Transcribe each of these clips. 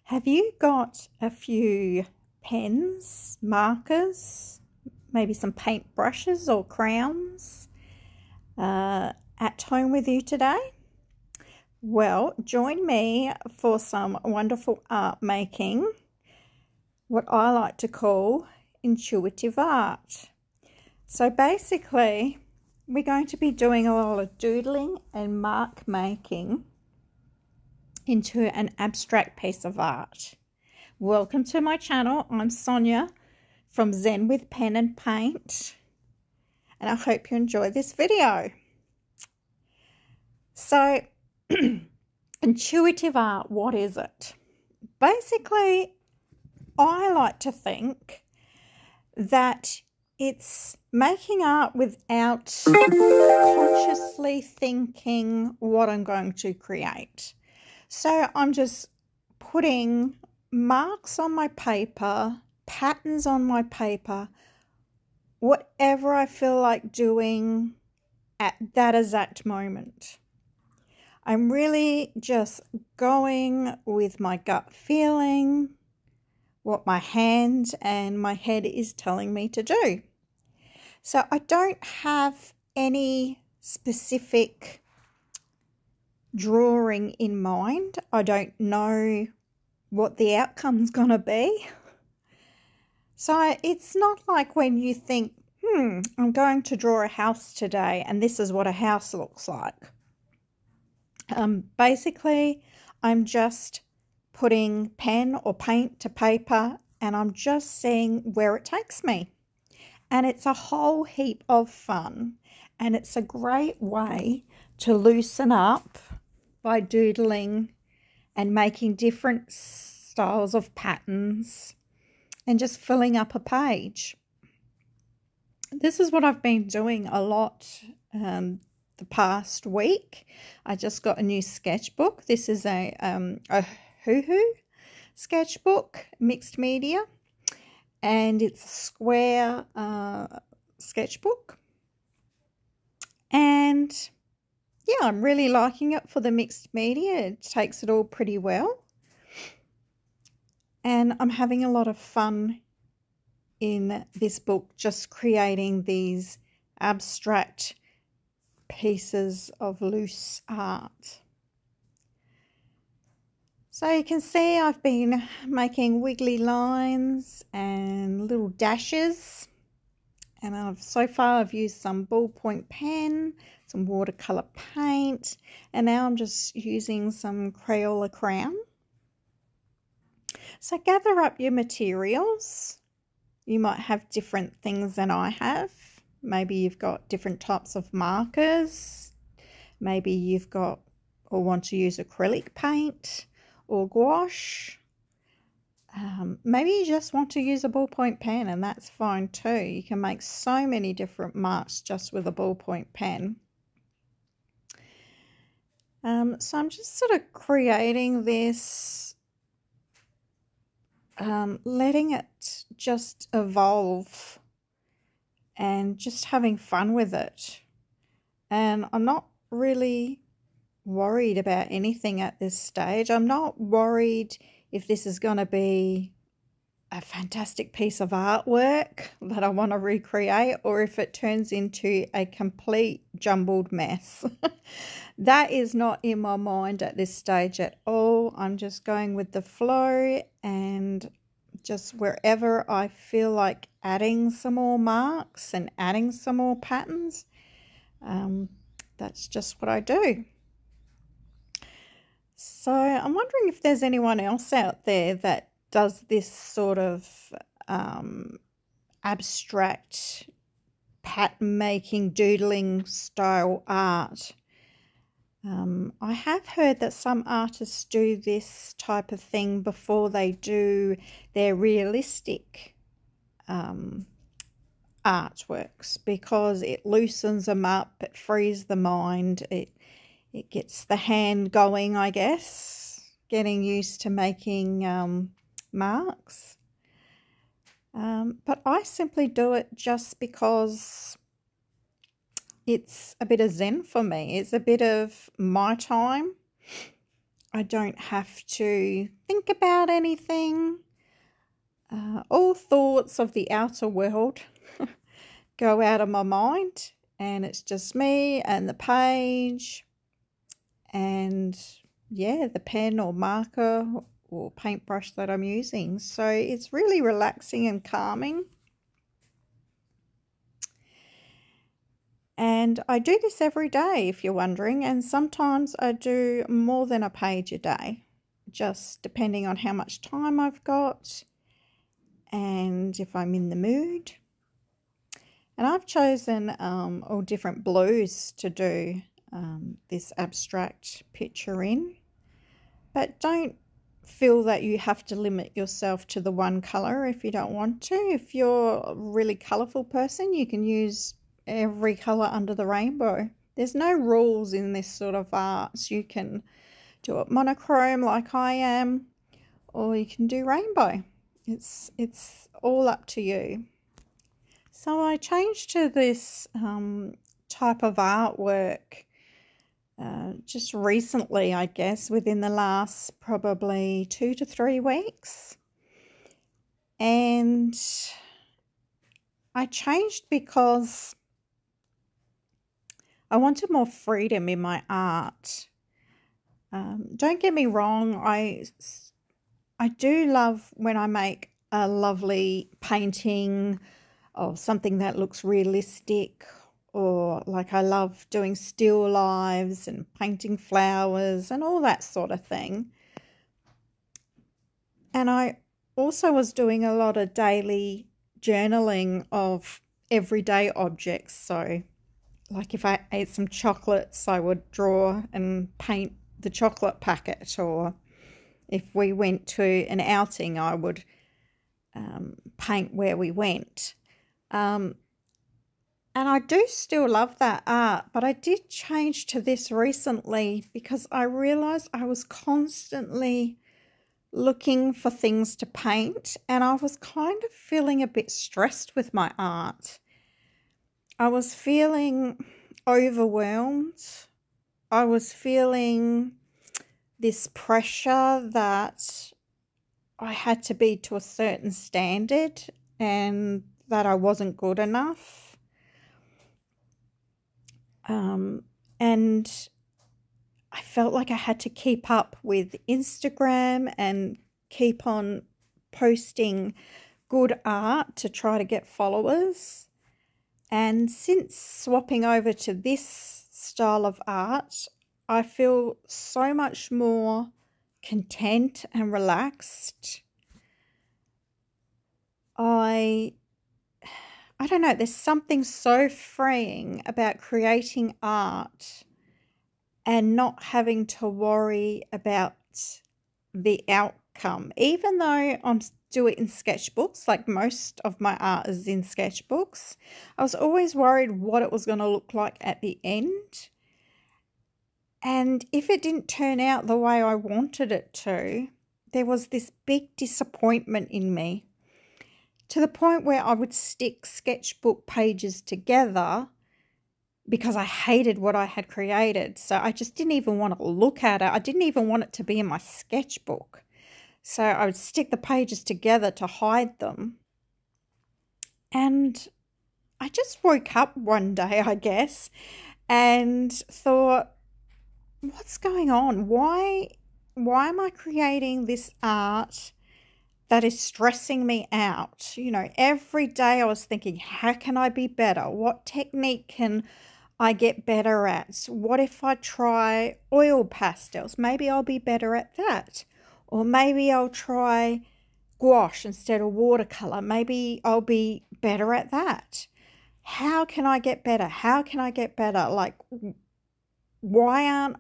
Have you got a few pens, markers, maybe some paint brushes or crayons at home with you today? Well, join me for some wonderful art making, what I like to call intuitive art. So basically, we're going to be doing a lot of doodling and mark making into an abstract piece of art. Welcome to my channel. I'm Sonia from Zen with Pen and Paint, and I hope you enjoy this video. So intuitive art, what is it? Basically, I like to think that it's making art without consciously thinking what I'm going to create. So I'm just putting marks on my paper, patterns on my paper, whatever I feel like doing at that exact moment. I'm really just going with my gut feeling, what my hand and my head is telling me to do. So I don't have any specific drawing in mind. I don't know what the outcome's gonna be. So it's not like when you think, I'm going to draw a house today and this is what a house looks like. Basically, I'm just putting pen or paint to paper and I'm just seeing where it takes me. And it's a whole heap of fun, and it's a great way to loosen up by doodling and making different styles of patterns and just filling up a page. This is what I've been doing a lot the past week. I just got a new sketchbook. This is a hoo-hoo sketchbook, mixed media, and it's a square sketchbook. And yeah, I'm really liking it for the mixed media. It takes it all pretty well. And I'm having a lot of fun in this book, just creating these abstract pieces of loose art. So you can see I've been making wiggly lines and little dashes. And so far I've used some ballpoint pen, some watercolor paint, and now I'm just using some Crayola crayon. So gather up your materials. You might have different things than I have. Maybe you've got different types of markers. Maybe you've got or want to use acrylic paint or gouache. Maybe you just want to use a ballpoint pen, and that's fine too. You can make so many different marks just with a ballpoint pen. So I'm just sort of creating this, letting it just evolve and just having fun with it. And I'm not really worried about anything at this stage. I'm not worried if this is going to be a fantastic piece of artwork that I want to recreate, or if it turns into a complete jumbled mess. That is not in my mind at this stage at all. I'm just going with the flow, and just wherever I feel like adding some more marks and adding some more patterns, that's just what I do. So I'm wondering if there's anyone else out there that does this sort of abstract pattern making, doodling style art. I have heard that some artists do this type of thing before they do their realistic artworks, because it loosens them up, it frees the mind, it gets the hand going, I guess, getting used to making marks. But I simply do it just because it's a bit of zen for me. It's a bit of my time. I don't have to think about anything. All thoughts of the outer world go out of my mind, and it's just me and the page and, yeah, the pen or marker or paintbrush that I'm using. So it's really relaxing and calming. And I do this every day, if you're wondering, and sometimes I do more than a page a day, just depending on how much time I've got and if I'm in the mood. And I've chosen all different blues to do this abstract picture in, but don't feel that you have to limit yourself to the one colour if you don't want to. If you're a really colourful person, you can use every colour under the rainbow. There's no rules in this sort of arts. You can do it monochrome like I am, or you can do rainbow. It's all up to you. So I changed to this type of artwork just recently, I guess, within the last probably 2 to 3 weeks. And I changed because I wanted more freedom in my art. Don't get me wrong, I do love when I make a lovely painting of something that looks realistic, or like I love doing still lives and painting flowers and all that sort of thing. And I also was doing a lot of daily journaling of everyday objects. So like if I ate some chocolates, I would draw and paint the chocolate packet, or if we went to an outing, I would paint where we went. And I do still love that art, but I did change to this recently because I realised I was constantly looking for things to paint, and I was kind of feeling a bit stressed with my art. I was feeling overwhelmed. I was feeling this pressure that I had to be to a certain standard and that I wasn't good enough. And I felt like I had to keep up with Instagram and keep on posting good art to try to get followers. And since swapping over to this style of art, I feel so much more content and relaxed. I don't know, there's something so freeing about creating art and not having to worry about the outcome. Even though I'm do it in sketchbooks, like most of my art is in sketchbooks, I was always worried what it was going to look like at the end. And if it didn't turn out the way I wanted it to, there was this big disappointment in me, to the point where I would stick sketchbook pages together because I hated what I had created. So I just didn't even want to look at it. I didn't even want it to be in my sketchbook. So I would stick the pages together to hide them. And I just woke up one day, I guess, and thought, what's going on? Why am I creating this art that is stressing me out? You know, every day I was thinking, how can I be better? What technique can I get better at? What if I try oil pastels? Maybe I'll be better at that. Or maybe I'll try gouache instead of watercolor. Maybe I'll be better at that. How can I get better? How can I get better? Like, why aren't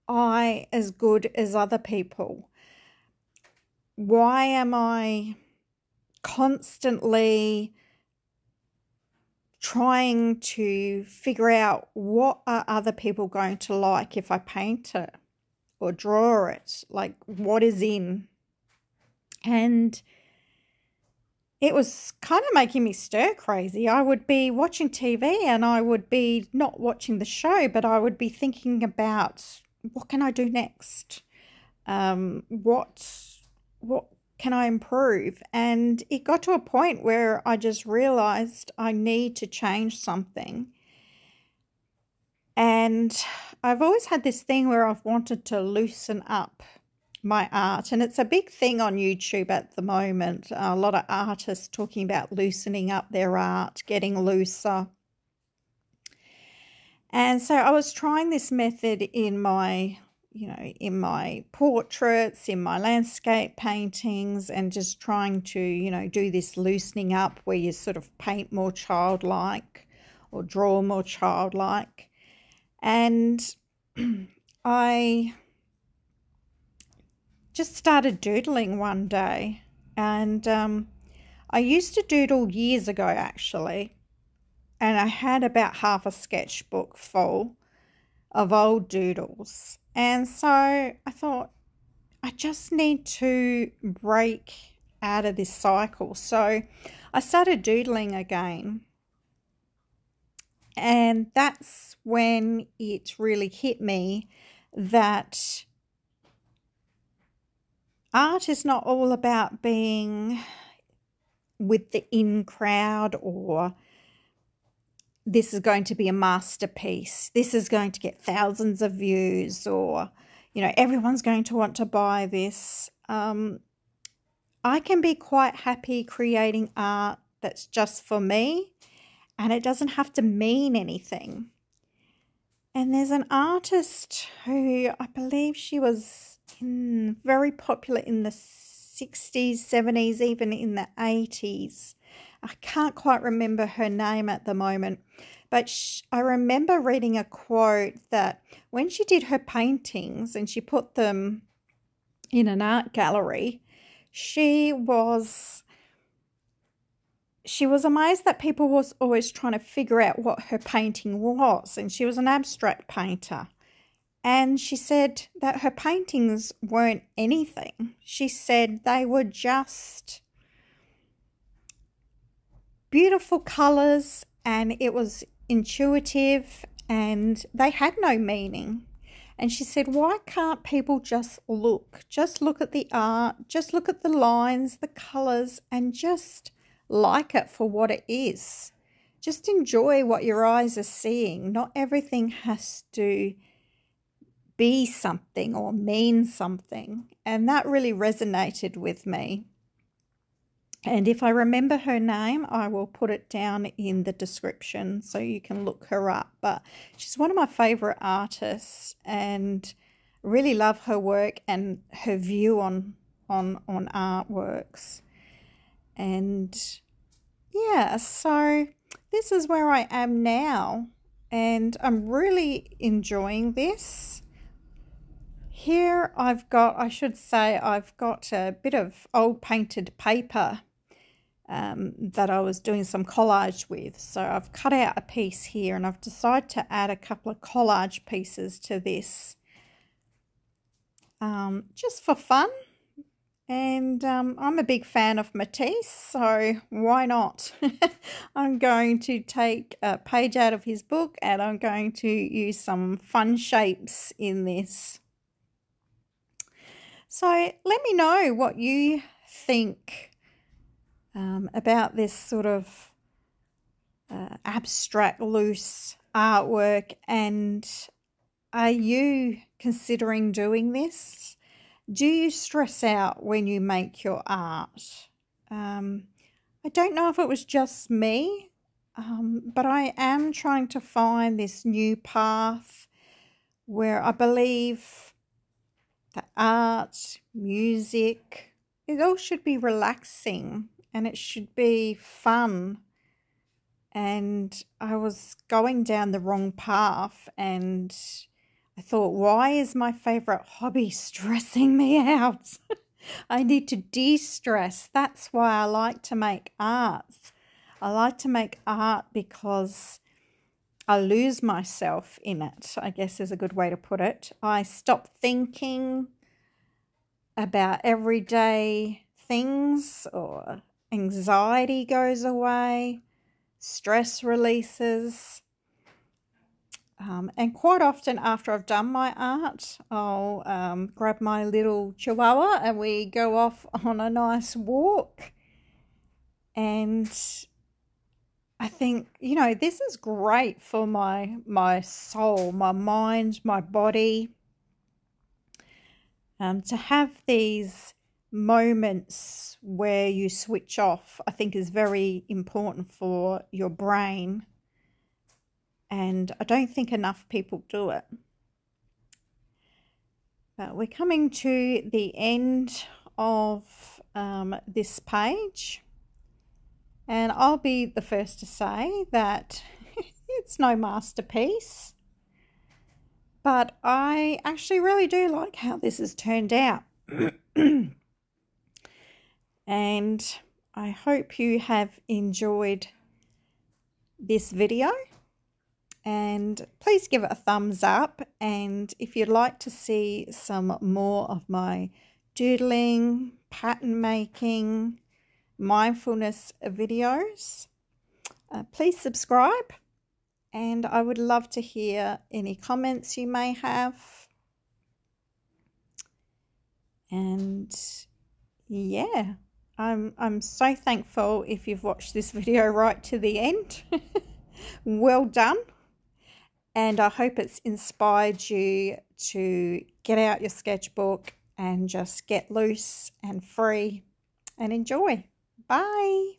I as good as other people? Why am I constantly trying to figure out what are other people going to like if I paint it or draw it? Like, what is in? And it was kind of making me stir crazy. I would be watching TV and I would be not watching the show, but I would be thinking about, what can I do next? what can I improve? And it got to a point where I just realized I need to change something. And I've always had this thing where I've wanted to loosen up my art, and it's a big thing on YouTube at the moment. A lot of artists talking about loosening up their art, getting looser. And so I was trying this method in my, in my portraits, in my landscape paintings, and just trying to, do this loosening up where you sort of paint more childlike or draw more childlike. And I just started doodling one day, and I used to doodle years ago actually, and I had about half a sketchbook full of old doodles. And so I thought, I just need to break out of this cycle. So I started doodling again. And that's when it really hit me that art is not all about being with the in crowd, or this is going to be a masterpiece, this is going to get thousands of views, or, everyone's going to want to buy this. I can be quite happy creating art that's just for me, and it doesn't have to mean anything. And there's an artist who I believe she was very popular in the 60s, 70s, even in the 80s. I can't quite remember her name at the moment, but I remember reading a quote that when she did her paintings and she put them in an art gallery, she was amazed that people was always trying to figure out what her painting was. And she was an abstract painter. And she said that her paintings weren't anything. She said they were just beautiful colours, and it was intuitive, and they had no meaning. And she said, why can't people just look at the art, just look at the lines, the colours, and just like it for what it is? Just enjoy what your eyes are seeing. Not everything has to be something or mean something. And that really resonated with me. And if I remember her name, I will put it down in the description so you can look her up. But she's one of my favourite artists, and really love her work and her view on artworks. And yeah, so this is where I am now, and I'm really enjoying this. Here I've got a bit of old painted paper that I was doing some collage with. So I've cut out a piece here, and I've decided to add a couple of collage pieces to this just for fun. And I'm a big fan of Matisse, so why not? I'm going to take a page out of his book, and I'm going to use some fun shapes in this. So let me know what you think about this sort of abstract, loose artwork, and are you considering doing this? Do you stress out when you make your art? I don't know if it was just me, but I am trying to find this new path where I believe that art, music, it all should be relaxing, and it should be fun. And I was going down the wrong path, and I thought, why is my favourite hobby stressing me out? I need to de-stress. That's why I like to make art. I like to make art because I lose myself in it, I guess is a good way to put it. I stop thinking about everyday things, or anxiety goes away, stress releases. And quite often after I've done my art, I'll grab my little chihuahua and we go off on a nice walk. And I think, you know, this is great for my soul, my mind, my body. To have these moments where you switch off, I think is very important for your brain. And I don't think enough people do it. But we're coming to the end of this page. And I'll be the first to say that it's no masterpiece. But I actually really do like how this has turned out. And I hope you have enjoyed this video. And please give it a thumbs up. And if you'd like to see some more of my doodling, pattern making, mindfulness videos, please subscribe. And I would love to hear any comments you may have. And yeah, I'm so thankful if you've watched this video right to the end. Well done. And I hope it's inspired you to get out your sketchbook and just get loose and free and enjoy. Bye.